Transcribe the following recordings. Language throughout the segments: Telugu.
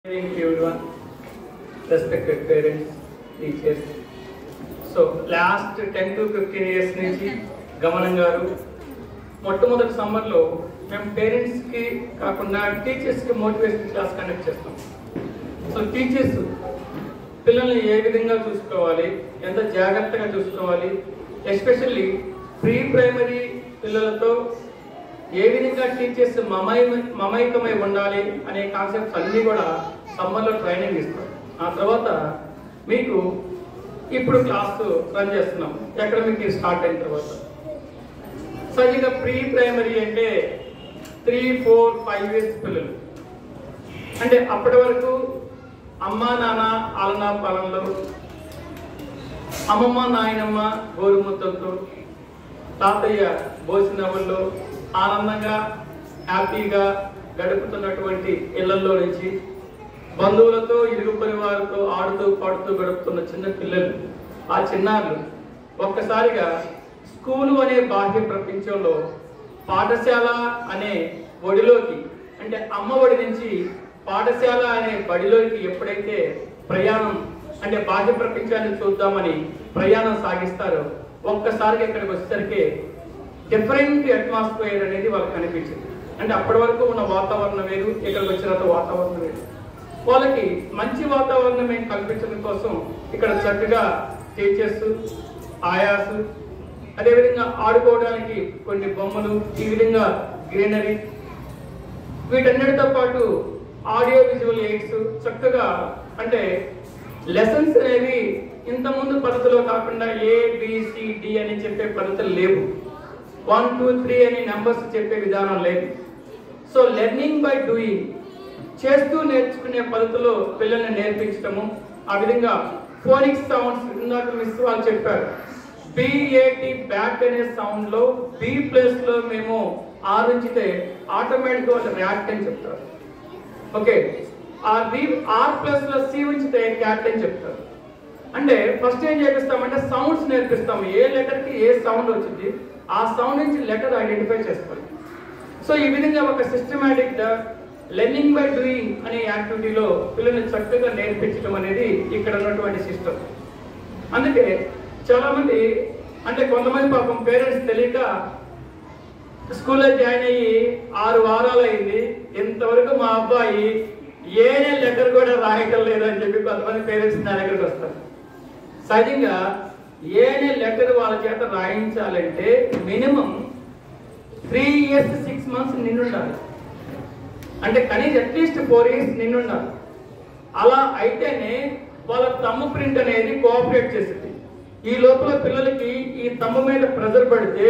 Good evening everyone, respected parents, teachers. So last 10 to 15 years నుంచి గమనం గారు మొట్టమొదటి సమ్మర్లో మేము పేరెంట్స్కి కాకుండా టీచర్స్కి మోటివేషన్ క్లాస్ కండక్ట్ చేస్తాం. సో టీచర్స్ పిల్లల్ని ఏ విధంగా చూసుకోవాలి, ఎంత జాగ్రత్తగా చూసుకోవాలి, ఎస్పెషల్లీ ప్రీ ప్రైమరీ పిల్లలతో ఏ విధంగా టీచర్స్ మమైకమై ఉండాలి అనే కాన్సెప్ట్స్ అన్నీ కూడా సమ్మర్లో ట్రైనింగ్ ఇస్తాం. ఆ తర్వాత మీకు ఇప్పుడు క్లాస్ రన్ చేస్తున్నాం అకాడమిక్ ఇయర్ స్టార్ట్ అయిన తర్వాత. సరిగ్గా ప్రీ ప్రైమరీ అంటే 3, 4, 5 ఇయర్స్ పిల్లలు అంటే అప్పటి వరకు అమ్మ నాన్న ఆలనా పాలనలో, అమ్మమ్మ నాయనమ్మ గోరుముద్దలతో, తాతయ్య బోసినవ్వుల్లో ఆనందంగా హ్యాపీగా గడుపుతున్నటువంటి ఇళ్లలో నుంచి బంధువులతో ఇరుగు పరివారితో ఆడుతూ పాడుతూ గడుపుతున్న చిన్న పిల్లలు, ఆ చిన్నారులు ఒక్కసారిగా స్కూలు అనే బాహ్య ప్రపంచంలో పాఠశాల అనే ఒడిలోకి, అంటే అమ్మ ఒడి నుంచి పాఠశాల అనే బడిలోకి ఎప్పుడైతే ప్రయాణం అంటే బాహ్య ప్రపంచాన్ని చూద్దామని ప్రయాణం సాగిస్తారో ఒక్కసారిగా ఇక్కడికి వచ్చేసరికి డిఫరెంట్ అట్మాస్ఫియర్ అనేది వాళ్ళకి కనిపించింది. అంటే అప్పటి వరకు ఉన్న వాతావరణం వేరు, ఇక్కడికి వచ్చిన తర్వాత వాతావరణం వేరు. వాళ్ళకి మంచి వాతావరణం మేము కల్పించడం కోసం ఇక్కడ చక్కగా టీచర్స్, ఆయాస్, అదేవిధంగా ఆడుకోవడానికి కొన్ని బొమ్మలు, ఈ విధంగా గ్రీనరీ, వీటన్నిటితో పాటు ఆడియో విజువల్ ఎయిడ్స్ చక్కగా, అంటే లెసన్స్ అనేవి ఇంతకుముందు పద్ధతిలో కాకుండా ABCD అని చెప్పే పద్ధతులు లేవు, 1, 2, 3 అని నెంబర్స్ చెప్పే విధానం లేదు. సో లెర్నింగ్ బై డూయింగ్, చేస్తూ నేర్చుకునే పద్ధతిలో పిల్లల్ని నేర్పించడము. ఆ విధంగా ఫోనిక్స్ సౌండ్స్, ఇందాక మిస్ వాళ్ళు చెప్పారు, BAT బ్యాట్ అనే సౌండ్ లో B ప్లేస్ లో మేము R ఉంచితే ఆటోమేటిక్ వాళ్ళు ర్యాట్ అని చెప్తారు. ఓకే, R ప్లేస్ లో C ఉంచితే క్యాట్ అని చెప్తారు. అంటే ఫస్ట్ ఏం చేపిస్తామంటే సౌండ్స్ నేర్పిస్తాం, ఏ లెటర్ కి ఏ సౌండ్ వచ్చింది ఆ సౌండ్ నుంచి లెటర్ ఐడెంటిఫై చేస్తాం. సో ఈ విధంగా ఒక సిస్టమేటిక్ లెర్నింగ్ బై డూయింగ్ అనే యాక్టివిటీలో పిల్లల్ని చక్కగా నేర్పించడం అనేది ఇక్కడ ఉన్నటువంటి సిస్టమ్. అందుకే చాలా మంది, అంటే కొంతమంది పాపం పేరెంట్స్ తెలియక స్కూల్లో జాయిన్ అయ్యి 6 వారాలు అయింది, ఇంతవరకు మా అబ్బాయి ఏనే లెటర్ కూడా రాయటం లేదని చెప్పి కొంతమంది పేరెంట్స్ నా దగ్గరికి వస్తారు. సహజంగా ఏనే లెటర్ వాళ్ళ చేత రాయించాలంటే మినిమం 3 years 6 months నిండుండాలి, అంటే కనీసం అట్లీస్ట్ 4 years నిండుండాలి. అలా అయితేనే వాళ్ళ థంబ్ ప్రింట్ అనేది కోఆపరేట్ చేస్తుంది. ఈ లోపల పిల్లలకి ఈ థంబ్ మీద ప్రెజర్ పడితే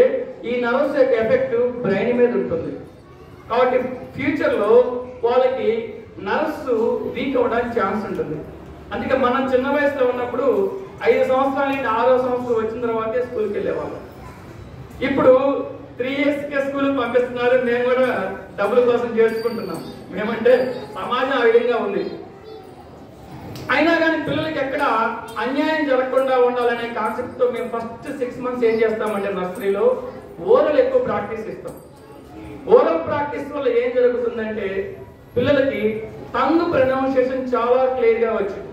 ఈ నర్వ్స్ యొక్క ఎఫెక్ట్ బ్రెయిన్ మీద ఉంటుంది. కాబట్టి ఫ్యూచర్లో వాళ్ళకి నర్వ్స్ వీక్ అవ్వడానికి ఛాన్స్ ఉంటుంది. అందుకే మనం చిన్న వయసులో ఉన్నప్పుడు 5 సంవత్సరాల నుండి 6వ సంవత్సరం వచ్చిన తర్వాతే స్కూల్కి వెళ్ళేవాళ్ళం. ఇప్పుడు 3 yearsకే స్కూల్ పంపిస్తున్నారు, మేము కూడా డబ్బుల కోసం చేసుకుంటున్నాం. మేమంటే సమాజం ఆ విధంగా ఉంది. అయినా కానీ పిల్లలకి ఎక్కడ అన్యాయం జరగకుండా ఉండాలనే కాన్సెప్ట్ తో మేము ఫస్ట్ 6 months ఏం చేస్తామంటే నర్సరీలో ఓరల్ ఎక్కువ ప్రాక్టీస్ ఇస్తాం. ఓరల్ ప్రాక్టీస్ వల్ల ఏం జరుగుతుందంటే పిల్లలకి టంగ్ ప్రొనౌన్సియేషన్ చాలా క్లియర్ గా వచ్చింది.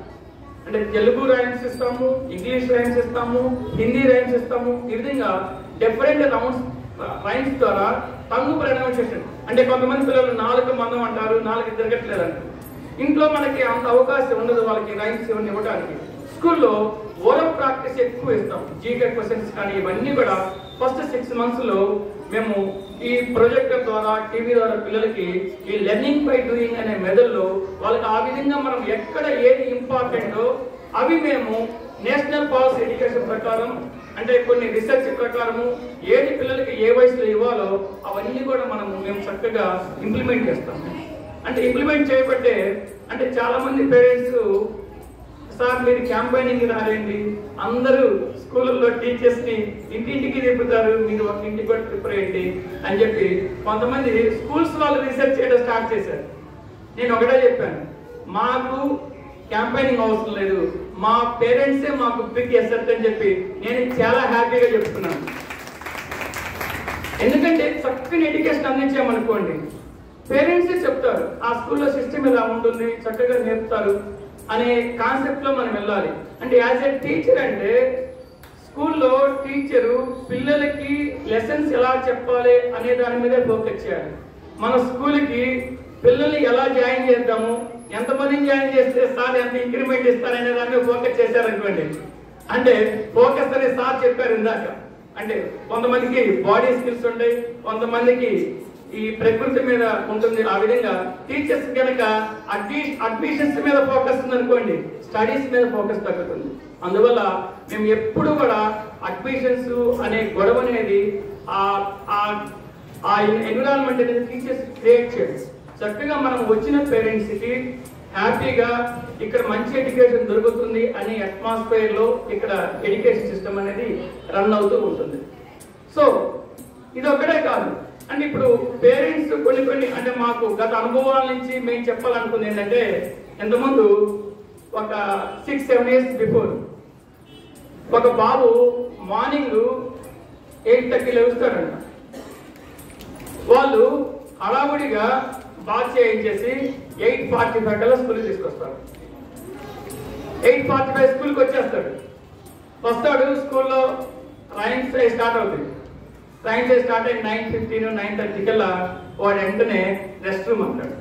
అంటే తెలుగు రైమ్స్ ఇస్తాము, ఇంగ్లీష్ రైమ్స్ ఇస్తాము, హిందీ రైమ్స్ ఇస్తాము. ఈ విధంగా డిఫరెంట్ రైమ్స్ ద్వారా టంగ్ ప్రొనౌన్సియేషన్, అంటే కొంతమంది పిల్లలు 4 మందం అంటారు, 4 తిరగట్లేదు అంటారు. ఇంట్లో మనకి అంత అవకాశం ఉండదు వాళ్ళకి రైమ్స్ ఇవన్నీ ఇవ్వడానికి. స్కూల్లో ఓరల్ ప్రాక్టీస్ ఎక్కువ ఇస్తాం. జీకే క్వశ్చన్స్ కానీ ఇవన్నీ కూడా ఫస్ట్ 6 months లో మేము ఈ ప్రొజెక్టర్ ద్వారా, టీవీ ద్వారా పిల్లలకి ఈ లెర్నింగ్ బై డూయింగ్ అనే మెథడ్లో వాళ్ళకి ఆ విధంగా మనం ఎక్కడ ఏది ఇంపార్టెంటో అవి మేము నేషనల్ పాలసీ ఎడ్యుకేషన్ ప్రకారం, అంటే కొన్ని రీసెర్చ్ ప్రకారము ఏది పిల్లలకి ఏ వయసులో ఇవ్వాలో అవన్నీ కూడా మేము చక్కగా ఇంప్లిమెంట్ చేస్తాం. అంటే ఇంప్లిమెంట్ చేయబట్టే, అంటే చాలా మంది పేరెంట్స్, సార్ మీరు క్యాంపైనింగ్ రాలేండి, అందరూ స్కూళ్ళల్లో టీచర్స్ని ఇంటింటికి తిప్పుతారు, మీరు ఒక ఇంటికి కూడా ప్రిపేర్ అయ్యండి అని చెప్పి కొంతమంది స్కూల్స్ వాళ్ళు రీసెర్చ్ చేయడం స్టార్ట్ చేశారు. నేను ఒకటే చెప్పాను, మాకు క్యాంపైనింగ్ అవసరం లేదు, మా పేరెంట్సే మాకు బిగ్ ఎసెట్ అని చెప్పి నేను చాలా హ్యాపీగా చెప్తున్నాను. ఎందుకంటే చక్కని ఎడ్యుకేషన్ అందించామనుకోండి, పేరెంట్సే చెప్తారు ఆ స్కూల్లో సిస్టమ్ ఇలా ఉంటుంది, చక్కగా నేర్పుతారు అనే కాన్సెప్ట్ లో మనం వెళ్ళాలి. అంటే యాజ్ ఏ టీచర్ అంటే స్కూల్లో టీచరు పిల్లలకి లెసన్స్ ఎలా చెప్పాలి అనే దాని మీదే ఫోకస్ చేయాలి. మన స్కూల్కి పిల్లల్ని ఎలా జాయిన్ చేద్దాము, ఎంతమందిని జాయిన్ చేస్తే సార్ ఎంత ఇంక్రిమెంట్ ఇస్తారనే దాని మీద ఫోకస్ చేశారనుకోండి. అంటే ఫోకస్ అనే సార్ చెప్పారు ఇందాక. అంటే కొంతమందికి బాడీ స్కిల్స్ ఉంటాయి, కొంతమందికి ఈ ప్రకృతి మీద ఉంటుంది. ఆ విధంగా టీచర్స్ కనుక అడ్మిషన్స్ మీద ఫోకస్ ఉందనుకోండి, స్టడీస్ మీద ఫోకస్ తగ్గుతుంది. అందువల్ల మేము ఎప్పుడు కూడా అడ్మిషన్స్ అనే గొడవ అనేది ఆ ఎన్విరాన్మెంట్ అనేది టీచర్స్ క్రియేట్ చేయాలి. చక్కగా మనం వచ్చిన పేరెంట్స్కి హ్యాపీగా ఇక్కడ మంచి ఎడ్యుకేషన్ దొరుకుతుంది అనే అట్మాస్ఫియర్ లో ఇక్కడ ఎడ్యుకేషన్ సిస్టమ్ అనేది రన్ అవుతూ ఉంటుంది. సో ఇది ఒక్కటే కాదు. అంటే ఇప్పుడు పేరెంట్స్ కొన్ని అంటే మాకు గత అనుభవాల నుంచి మేము చెప్పాలనుకుంది ఏంటంటే, ఇంతకుముందు ఒక 6-7 years బిఫోర్ ఒక బాబు మార్నింగ్ 8:30 లేస్తాడంట. వాళ్ళు హడావుడిగా బాత్ చేయించేసి 8:45 కల్లా స్కూల్కి తీసుకొస్తారు. 8:45 స్కూల్కి వచ్చేస్తాడు. వస్తాడు, స్కూల్లో రైమ్స్ స్టార్ట్ అవుతుంది. రైమ్స్ స్టార్ట్ అయ్యి 9:15, 9:30 కల్లా వాడు వెంటనే రెస్ట్ రూమ్ అంటాడు.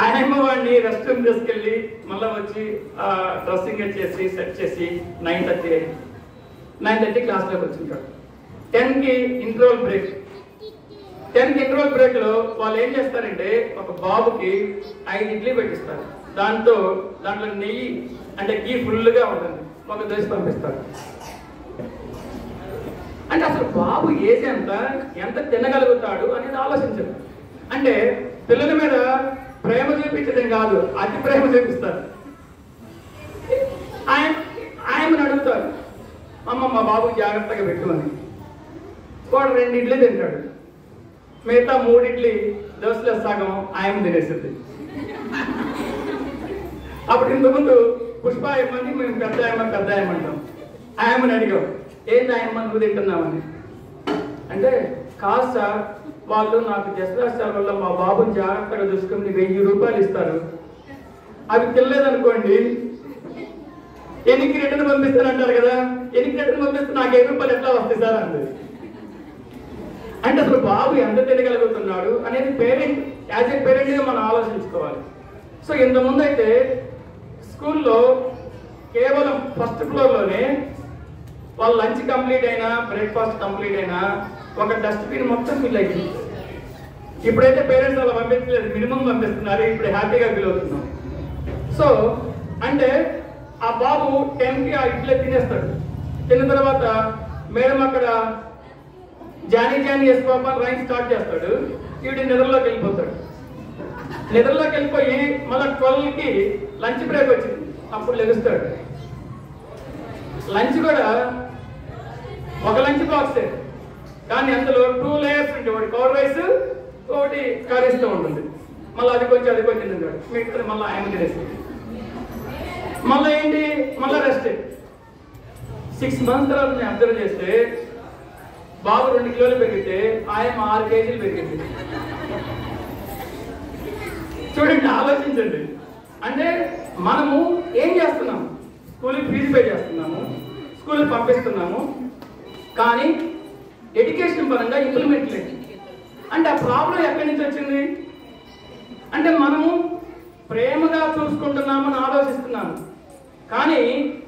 ఆయన వాడిని రెస్ట్ రూమ్ తీసుకెళ్ళి మళ్ళీ వచ్చి డ్రెస్సింగ్ చేసి సెట్ చేసి 9:30 క్లాస్లోకి వచ్చింటాడు. 10కి ఇంటర్వల్ బ్రేక్. 10కి ఇంటర్వల్ బ్రేక్ లో వాళ్ళు ఏం చేస్తారంటే ఒక బాబుకి 5 ఇడ్లీ పెట్టిస్తారు. దాంట్లో నెయ్యి అంటే గీ ఫుల్గా ఉంటుంది, ఒక దోశ పంపిస్తారు. అంటే అసలు బాబు ఏజ్ ఎంత తినగలుగుతాడు అనేది ఆలోచించరు. అంటే పిల్లల మీద ప్రేమ చూపించడం కాదు, అతి ప్రేమ చూపిస్తారు. ఆయనను అడుగుతారు, అమ్మ మా బాబు జాగ్రత్తగా పెట్టు అని. వాడు 2 ఇడ్లీ తింటాడు, మిగతా 3 ఇడ్లీ దోశలో సగం ఆయన తినేసింది. అప్పుడు ఇంతకుముందు పుష్ప ఏమని మేము పెద్ద ఆయమంటాం. ఆయమని అడిగాం, ఏంది ఆయమ్మ నువ్వు తింటున్నామని. అంటే కాదు సార్, వాళ్ళు నాకు దసరా వల్ల మా బాబుని జాగ్రత్తగా చూసుకుని 1000 రూపాయలు ఇస్తారు. అవి తినలేదనుకోండి ఎనికి రిటర్న్ పంపిస్తానంటారు కదా, ఎనికి రిటర్న్ పంపిస్తే నాకు 1000 రూపాయలు ఎట్లా వస్తాయి సార్ అంది. అంటే అసలు బాబు ఎంత తినగలుగుతున్నాడు అనేది పేరెంట్ యాజ్ ఏ పేరెంట్గా మనం ఆలోచించుకోవాలి. సో ఇంతకుముందు అయితే స్కూల్లో కేవలం ఫస్ట్ ఫ్లోర్లోనే వాళ్ళ లంచ్ కంప్లీట్ అయినా బ్రేక్ఫాస్ట్ కంప్లీట్ అయినా ఒక డస్ట్బిన్ మొత్తం ఫిల్ అయింది. ఇప్పుడైతే పేరెంట్స్ అలా పంపించలేదు, మినిమం పంపిస్తున్నారు. ఇప్పుడు హ్యాపీగా ఫీల్ అవుతున్నాం. సో అంటే ఆ బాబు 10కి ఆ ఇడ్లీ తినేస్తాడు. తిన్న తర్వాత మేడం అక్కడ Johnny yes papa rain start చేస్తాడు. ఈవిడ నిద్రలోకి వెళ్ళిపోతాడు. నిద్రలోకి వెళ్ళిపోయి మళ్ళీ 12కి లంచ్ బ్రేక్ వచ్చింది, అప్పుడు లెగుస్తాడు. లంచ్ కూడా ఒక లంచ్ బాక్సే, కానీ అందులో 2 లేయర్స్ ఉంటాయి. ఒకటి కవర్ రైస్, ఒకటి కర్రీస్తో ఉంటుంది. మళ్ళీ అది కొంచెం తింటాడు. మిగతా మళ్ళీ ఆయన తినేస్తుంది. మళ్ళీ ఏంటి, మళ్ళీ రెస్ట్. 6 months తర్వాత నేను అబ్జర్వ్ చేస్తే బాబు 2 కిలోలు పెరిగితే ఆయన 6 కేజీలు పెరిగింది. చూడండి, ఆలోచించండి. అంటే మనము ఏం చేస్తున్నాము, స్కూల్కి ఫీజు పే చేస్తున్నాము, స్కూల్కి పంపిస్తున్నాము, కానీ ఎడ్యుకేషన్ పరంగా ఇంప్లిమెంట్ లేదు. అంటే ఆ ప్రాబ్లం ఎక్కడి నుంచి వచ్చింది అంటే మనము ప్రేమగా చూసుకుంటున్నామని ఆలోచిస్తున్నాము, కానీ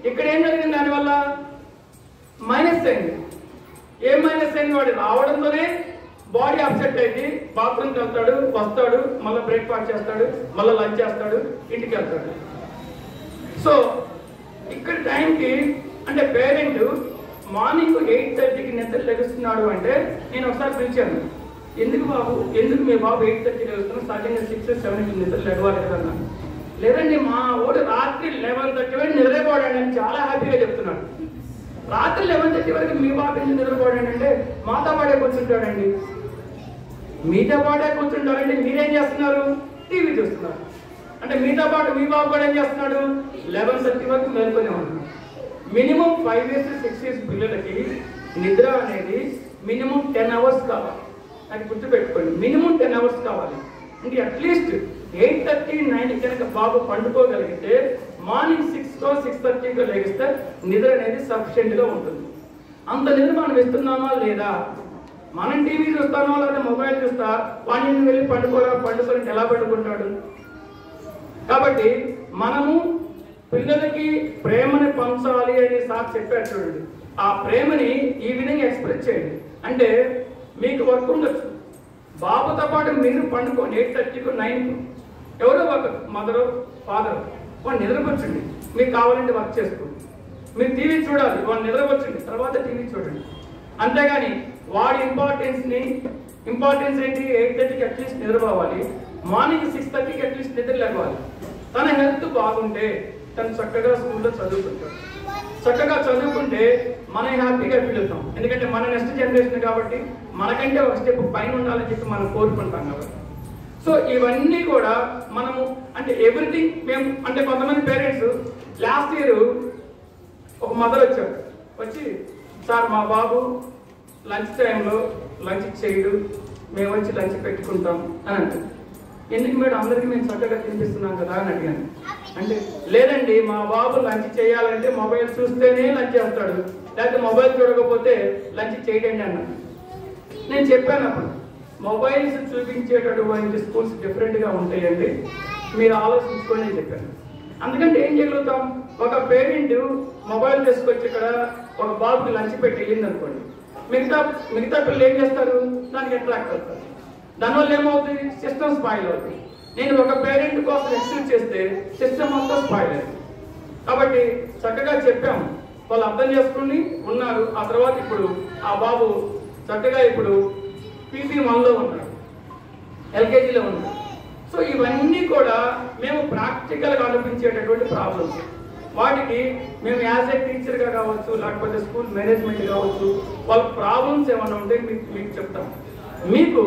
ఇక్కడ ఏం జరిగింది, దానివల్ల మైనస్ అయింది. ఏం మైనస్ అయింది, వాడు రావడంతోనే బాడీ అప్సెట్ అయింది. బాత్రూమ్కి వెళ్తాడు, వస్తాడు, మళ్ళీ బ్రేక్ఫాస్ట్ చేస్తాడు, మళ్ళీ లంచ్ చేస్తాడు, ఇంటికి వెళ్తాడు. సో ఇక్కడ టైంకి అంటే పేరెంట్ మార్నింగ్ 8:30కి నిద్ర లెగుస్తున్నాడు అంటే నేను ఒకసారి పిలిచాను, ఎందుకు మీ బాబు 8:30కి లెగుస్తున్నాడు, సహజంగా 6-7కి నిద్ర లెగవాలి కదా. లేదండి మా వాడు రాత్రి 11:30 వరకు నిద్రపోయాడు అని చాలా హ్యాపీగా చెప్తున్నాడు. రాత్రి 11:30 వరకు మీ బాబు ఎందుకు నిద్రపోయాడు అంటే మాతో పాడే కూర్చుంటాడండి. మీతో పాటే కూర్చుంటారంటే మీరేం చేస్తున్నారు, టీవీ చూస్తున్నారు. అంటే మీతో పాటు మీ బాబు కూడా ఏం చేస్తున్నాడు, 11:30 వరకు మేల్కొనే ఉంటున్నాడు. మినిమం 5 years 6 years పిల్లలకి నిద్ర అనేది మినిమం 10 hours కావాలి. అది గుర్తుపెట్టుకోండి. మినిమం 10 hours కావాలి. అంటే అట్లీస్ట్ 8:30, 9 కనుక బాబు పండుకోగలిగితే మార్నింగ్ 6 6:30 లేగిస్తే నిద్ర అనేది సఫిషియెంట్గా ఉంటుంది. అంత నిద్ర మనం ఇస్తున్నామా లేదా? మనం టీవీ చూస్తామో లేదా మొబైల్ చూస్తా వాడిని వెళ్ళి పండుకోవాలంటే ఎలా పండుకుంటాడు? కాబట్టి మనము పిల్లలకి ప్రేమని పంచాలి అని సార్ చెప్పారు చూడండి. ఆ ప్రేమని ఈ విధంగా ఎక్స్ప్రెస్ చేయండి. అంటే మీకు వర్క్ ఉండొచ్చు, బాబుతో పాటు మీరు పండుకోండి 8:30, 9 ఎవరో ఒక మదర్ ఫాదర్ వాడు నిద్రపరచండి, మీకు కావాలంటే వర్క్ చేసుకోండి. మీరు టీవీ చూడాలి, వాడు నిద్రపరచండి, తర్వాత టీవీ చూడండి. అంతేగాని వాడి ఇంపార్టెన్స్ ఏంటి? 8:30కి అట్లీస్ట్ నిద్రపోవాలి, మార్నింగ్ 6:30కి అట్లీస్ట్ నిద్ర లేవాలి. తన హెల్త్ బాగుంటే తను చక్కగా స్కూల్లో చదువుకుంటాడు. చక్కగా చదువుకుంటే మనం హ్యాపీగా ఫీల్ అవుతాం. ఎందుకంటే మన నెక్స్ట్ జనరేషన్ కాబట్టి మనకంటే ఒక స్టెప్ పైన ఉండాలని చెప్పి మనం కోరుకుంటాం కాబట్టి. సో ఇవన్నీ కూడా మనము అంటే ఎవ్రీథింగ్ మేము అంటే కొంతమంది పేరెంట్స్ లాస్ట్ ఇయర్ ఒక మదర్ వచ్చారు, వచ్చి సార్ మా బాబు లంచ్ టైంలో లంచ్ చేయడు, మేము వచ్చి లంచ్ పెట్టుకుంటాం అని అంటారు. ఎందుకు మేడం అందరికీ మేము చక్కగా తినిపిస్తున్నాం కదా అని అడిగాను. అంటే లేదండి మా బాబు లంచ్ చేయాలంటే మొబైల్ చూస్తేనే లంచ్ చేస్తాడు, లేకపోతే మొబైల్ చూడకపోతే లంచ్ చేయడండి అన్నాడు. నేను చెప్పాను అప్పుడు మొబైల్స్ చూపించేటటువంటి స్కూల్స్ డిఫరెంట్గా ఉంటాయండి, మీరు ఆలోచించుకోండి అని చెప్పాను. అందుకంటే ఏం చేయగలుగుతాం? ఒక పేరెంట్ మొబైల్ తీసుకొచ్చి ఇక్కడ ఒక బాబుకి లంచ్ పెట్టి వెళ్ళింది అనుకోండి, మిగతా పిల్లలు ఏం చేస్తారు? దానికి అట్రాక్ట్ అవుతారు. దానివల్ల ఏమవుతుంది? సిస్టమ్ స్పాయిల్ అవుతుంది. నేను ఒక పేరెంట్ కోసం ఎక్స్క్యూజ్ చేస్తే సిస్టమ్ మొత్తం స్పాయిల్ అయింది. కాబట్టి చక్కగా చెప్పాము, వాళ్ళు అర్థం చేసుకుని ఉన్నారు. ఆ తర్వాత ఇప్పుడు ఆ బాబు చక్కగా ఇప్పుడు PP1లో ఉన్నాడు, LKGలో ఉన్నాడు. సో ఇవన్నీ కూడా మేము ప్రాక్టికల్గా అనిపించేటటువంటి ప్రాబ్లమ్స్. వాటికి మేము యాజ్ ఏ టీచర్గా కావచ్చు, లేకపోతే స్కూల్ మేనేజ్మెంట్ కావచ్చు, వాళ్ళ ప్రాబ్లమ్స్ ఏమైనా ఉంటే మీకు చెప్తాం. మీకు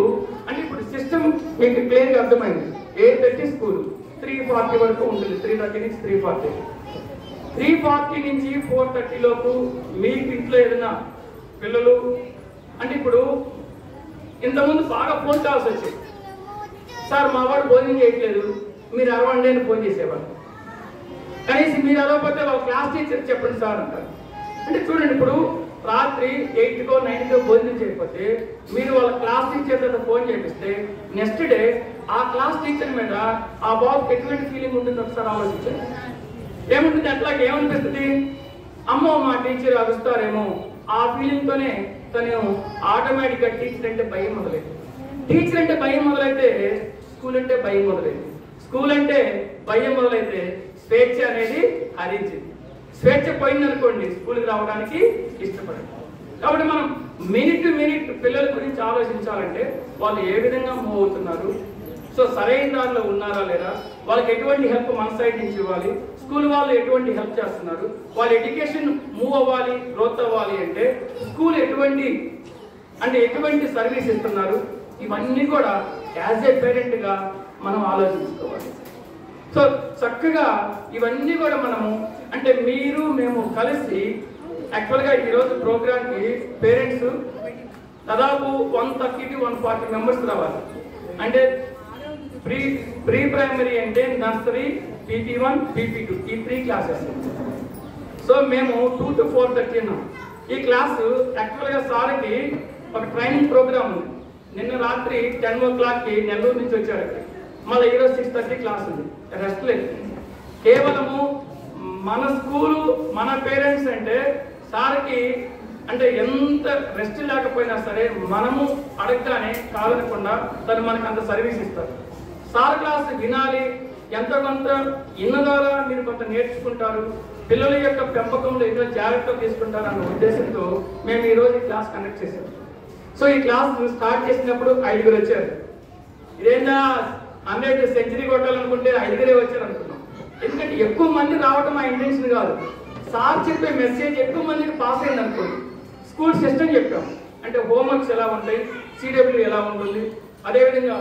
అంటే ఇప్పుడు సిస్టమ్ మీకు క్లియర్గా అర్థమైంది. 8:30 స్కూల్ 3:40 వరకు ఉంటుంది, 3:30 నుంచి 3:40. 3:40 నుంచి 4:30 లోపు మీకు ఇంట్లో ఏదైనా పిల్లలు అంటే ఇప్పుడు ఇంతకుముందు బాగా ఫోన్ కాల్స్ వచ్చాయి, సార్ మా వాడు భోజనం చేయట్లేదు మీరు అరవండి అని ఫోన్ చేసేవాళ్ళు. కనీసం మీరు అరవకపోతే వాళ్ళ క్లాస్ టీచర్ చెప్పండి సార్ అంటారు. అంటే చూడండి, ఇప్పుడు రాత్రి 8కో 9కో భోజనం చేయకపోతే మీరు వాళ్ళ క్లాస్ టీచర్ దగ్గర ఫోన్ చేపిస్తే నెక్స్ట్ డే ఆ క్లాస్ టీచర్ మీద ఆ బాబుకి ఎటువంటి ఫీలింగ్ ఉంటుంది ఒకసారి ఆలోచించండి. ఏముంటుంది? అట్లాగే ఏమనిపిస్తుంది? అమ్మో మా టీచర్ అరుస్తారేమో ఆ ఫీలింగ్తోనే తను ఆటోమేటిక్గా టీచర్ అంటే భయం మొదలైంది. టీచర్ అంటే భయం మొదలైతే స్కూల్ అంటే భయం మొదలైంది. స్కూల్ అంటే భయం మొదలైతే స్వేచ్ఛ అనేది హరించింది. స్వేచ్ఛ పోయిందనుకోండి స్కూల్కి రావడానికి ఇష్టపడదు. కాబట్టి మనం మినిట్ టు మినిట్ పిల్లల గురించి ఆలోచించాలంటే వాళ్ళు ఏ విధంగా మూవ్ అవుతున్నారు, సో సరైన దారిలో ఉన్నారా లేదా, వాళ్ళకి ఎటువంటి హెల్ప్ మన సైడ్ నుంచి ఇవ్వాలి, స్కూల్ వాళ్ళు ఎటువంటి హెల్ప్ చేస్తున్నారు, వాళ్ళ ఎడ్యుకేషన్ మూవ్ అవ్వాలి, గ్రోత్ అవ్వాలి అంటే స్కూల్ ఎటువంటి సర్వీస్ ఇస్తున్నారు, ఇవన్నీ కూడా యాజ్ ఏ పేరెంట్గా మనం ఆలోచించుకోవాలి. సో చక్కగా ఇవన్నీ కూడా మనము అంటే మీరు మేము కలిసి యాక్చువల్గా ఈరోజు ప్రోగ్రామ్కి పేరెంట్స్ దాదాపు 130 to 140 మెంబర్స్ రావాలి. అంటే ప్రీ ప్రైమరీ అంటే నర్సరీ, PP1, PP2 ఈ 3 క్లాసెస్. సో మేము 2 to 4:30 ఉన్నాం. ఈ క్లాసు యాక్చువల్గా సార్కి ఒక ట్రైనింగ్ ప్రోగ్రామ్ ఉంది. నిన్న రాత్రి 10 o'clockకి నెల్లూరు నుంచి వచ్చారు. మళ్ళీ ఈరోజు 6:30 క్లాస్ ఉంది. రెస్ట్ లేదు. కేవలము మన స్కూలు మన పేరెంట్స్ అంటే సార్కి అంటే ఎంత రెస్ట్ లేకపోయినా సరే మనము అడగగానే కాదనకుండా తను మనకు అంత సర్వీస్ ఇస్తారు. సార్ క్లాస్ వినాలి, ఎంతో కొంత ఇన్న ద్వారా మీరు కొంత నేర్చుకుంటారు, పిల్లల యొక్క పెంపకంలో ఏదో జాగ్రత్తలు తీసుకుంటారు అన్న ఉద్దేశంతో మేము ఈరోజు ఈ క్లాస్ కండక్ట్ చేసాం. సో ఈ క్లాస్ స్టార్ట్ చేసినప్పుడు 5 వచ్చారు. ఇదేందా 100 సెంచరీ కొట్టాలనుకుంటే 5 వచ్చారు అనుకున్నాం. ఎందుకంటే ఎక్కువ మంది రావడం మా ఇంటెన్షన్ కాదు. సార్ చెప్పే మెసేజ్ ఎక్కువ మందికి పాస్ అయింది అనుకోండి. స్కూల్ సిస్టమ్ చెప్పాం, అంటే హోంవర్క్స్ ఎలా ఉంటాయి, CW ఎలా ఉంటుంది, అదేవిధంగా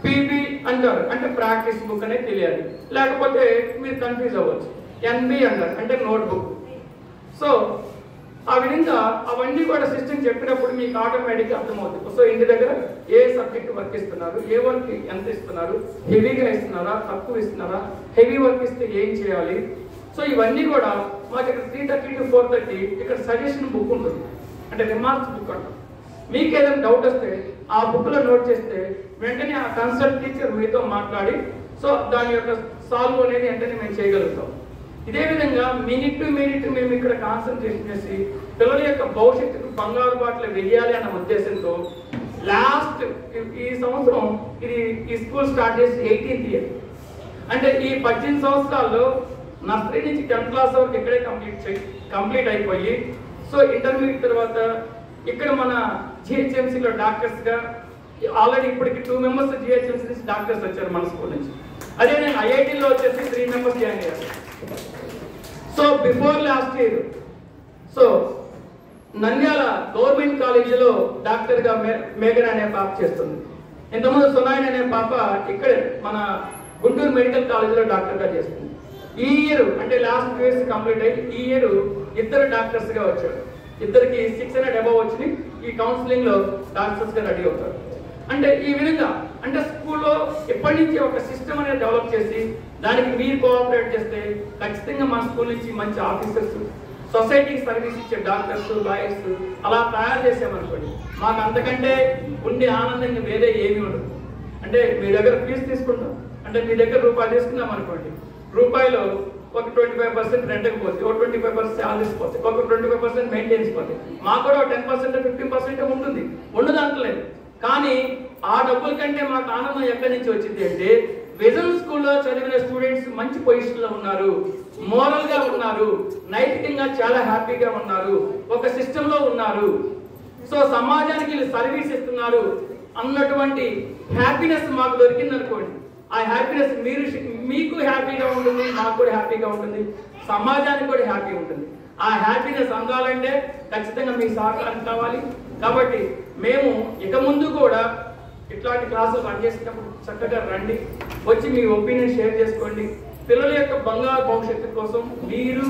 PB అంటారు అంటే ప్రాక్టీస్ బుక్ అనేది తెలియాలి, లేకపోతే మీరు కన్ఫ్యూజ్ అవ్వచ్చు. NB అంటారు అంటే నోట్బుక్. సో ఆ విధంగా అవన్నీ కూడా సిస్టమ్ చెప్పినప్పుడు మీకు ఆటోమేటిక్గా అర్థమవుతుంది. సో ఇంటి దగ్గర ఏ సబ్జెక్ట్ వర్క్ ఇస్తున్నారు, ఏ వర్క్ ఎంత ఇస్తున్నారు, హెవీగా ఇస్తున్నారా, తక్కువ ఇస్తున్నారా, హెవీ వర్క్ ఇస్తే ఏం చేయాలి. సో ఇవన్నీ కూడా మాకు ఇక్కడ 3:30 to 4:30 ఇక్కడ సజెషన్ బుక్ ఉంటుంది, అంటే రిమార్క్స్ బుక్ అంటాం. మీకు ఏదైనా డౌట్ వస్తే ఆ బుక్లో నోట్ చేస్తే వెంటనే ఆ కన్సల్ట్ టీచర్ మీతో మాట్లాడి సో దాని యొక్క సాల్వ్ అనేది వెంటనే మేము చేయగలుగుతాం. ఇదే విధంగా మినిట్ టు మినిట్ మేము ఇక్కడ కాన్సన్ట్రేషన్ చేసి పిల్లల యొక్క భవిష్యత్తుకు బంగారు బాటలు వెయ్యాలి అన్న ఉద్దేశంతో లాస్ట్ ఈ సంవత్సరం ఈ స్కూల్ స్టార్ట్ చేసి 18th ఇయర్. అంటే ఈ 18 సంవత్సరాల్లో నర్సరీ నుంచి 10th క్లాస్ వరకు ఇక్కడే కంప్లీట్ అయిపోయి సో ఇంటర్మీడియట్ తర్వాత ఇక్కడ మన జిహెచ్ఎంసీలో డాక్టర్స్గా ఆల్రెడీ ఇప్పటికి 2 మెంబర్స్ జిహెచ్ఎంసీ నుంచి డాక్టర్స్ వచ్చారు మన స్కూల్ నుంచి. అదే నేను ఐఐటీలో వచ్చేసి 3 మెంబర్స్ జాయిన్ అయ్యారు. So before last year so Nandyal government కాలేజీలో డాక్టర్గా మేఘన అనే పాప చేస్తుంది. ఇంతకుముందు సునాయన్ అనే పాప ఇక్కడే మన గుంటూరు మెడికల్ కాలేజీలో డాక్టర్గా చేస్తుంది. ఈ ఇయర్ అంటే లాస్ట్ 2 years కంప్లీట్ అయ్యి ఈ ఇయర్ 2 డాక్టర్స్గా వచ్చారు. ఇద్దరికి 600 above వచ్చి ఈ కౌన్సిలింగ్ లో డాక్టర్స్ గా రెడీ అవుతారు. అంటే ఈ విధంగా అంటే స్కూల్లో ఎప్పటి నుంచి ఒక సిస్టమ్ అనేది డెవలప్ చేసి దానికి మీరు కోఆపరేట్ చేస్తే ఖచ్చితంగా మన స్కూల్ నుంచి మంచి ఆఫీసర్స్, సొసైటీకి సర్వీస్ ఇచ్చే డాక్టర్స్, లాయర్స్ అలా తయారు చేసామనుకోండి మాకు అంతకంటే ఉండే ఆనందంగా వేరే ఏమీ ఉండదు. అంటే మీ దగ్గర ఫీజు తీసుకుంటాం, అంటే మీ దగ్గర రూపాయి తీసుకున్నాం అనుకోండి, రూపాయలు ఒక 25% రెంట్కి పోతుంది, ఒక 25% శాలరీస్ పోతాయి, ఒక 25% మెయింటెనెన్స్ పోతాయి. మాకు కూడా 10% 15% ఉంటుంది, ఉండదు అంటలేదు. కానీ ఆ డబ్బుల కంటే మాకు ఆనందం ఎక్కడి నుంచి వచ్చింది అంటే విజన్ స్కూల్లో చదివిన స్టూడెంట్స్ మంచి పొజిషన్లో ఉన్నారు, మోరల్గా ఉన్నారు, నైతికంగా చాలా హ్యాపీగా ఉన్నారు, ఒక సిస్టంలో ఉన్నారు, సో సమాజానికి వీళ్ళు సర్వీస్ ఇస్తున్నారు అన్నటువంటి హ్యాపీనెస్ మాకు దొరికింది అనుకోండి. ఆ హ్యాపీనెస్ మీకు హ్యాపీగా ఉంటుంది, నాకు కూడా హ్యాపీగా ఉంటుంది, సమాజానికి కూడా హ్యాపీ ఉంటుంది. ఆ హ్యాపీనెస్ అందాలంటే ఖచ్చితంగా మీ సహకారం కావాలి. కాబట్టి మేము ఇక ముందు కూడా ఇట్లాంటి క్లాసులు రన్ చేసినప్పుడు చక్కగా రండి, వచ్చి మీ ఒపీనియన్ షేర్ చేసుకోండి. పిల్లల యొక్క బంగారు భవిష్యత్తు కోసం మీరు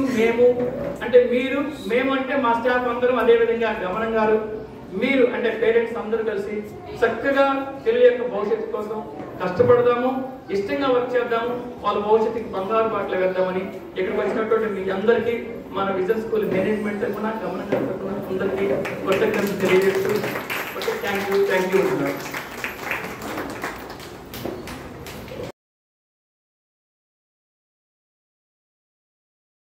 మేము అంటే మా స్టాఫ్ అందరం, అదేవిధంగా గమనం గారు, మీరు అంటే పేరెంట్స్ అందరూ కలిసి చక్కగా పిల్లల యొక్క భవిష్యత్తు కోసం కష్టపడదాము, ఇష్టంగా వర్క్ చేద్దాము, వాళ్ళ భవిష్యత్తుకి బంగారు బాటలు వేద్దామని ఇక్కడికి వచ్చినటువంటి మీ అందరికీ మన విజన్ స్కూల్ మేనేజ్మెంట్ తరఫున, గమనం తరఫున అందరికీ కృతజ్ఞతలు తెలియజేస్తూ థ్యాంక్ యూ.